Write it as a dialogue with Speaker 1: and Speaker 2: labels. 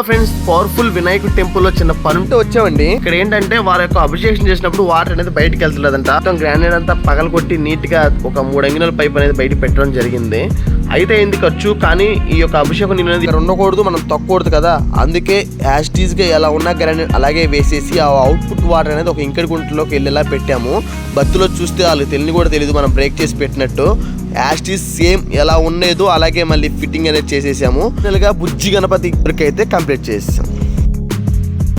Speaker 1: Friends, powerful వినాయకుడి temple లో చిన్న పని ఉంటే వచ్చామండి. ఇక్కడ ఏంటంటే వాళ్ళ యొక్క అభిషేకం చేసినప్పుడు వాటర్ అనేది బయటకు వెళ్తలేదంట. మొత్తం గ్రానైట్ అంతా పగల కొట్టి నీట్ గా ఒక 3 అంగుళాల పైప్ అనేది బయట పెట్టడం జరిగింది. అయితే అయింది ఖర్చు, కానీ ఈ యొక్క అభిషేకం నీళ్ళు అనేది ఇక్కడ ఉండకూడదు, మనం తొక్కకూడదు కదా. అందుకే యాస్టీజ్ గా ఎలా ఉన్నా గ్రానైట్ అలాగే వేసేసి ఆ అవుట్పుట్ వాటర్ అనేది ఒక ఇంకడి గుంటలోకి వెళ్ళేలా పెట్టాము. బత్తులో చూస్తే వాళ్ళకి తెలియని కూడా తెలియదు మనం బ్రేక్ చేసి పెట్టినట్టు. యాస్టీజ్ సేమ్ ఎలా ఉండేదో అలాగే మళ్ళీ ఫిట్టింగ్ అనేది చేసేసాము. బుజ్జి గణపతి అయితే కంప్లీట్ చేసేసాం.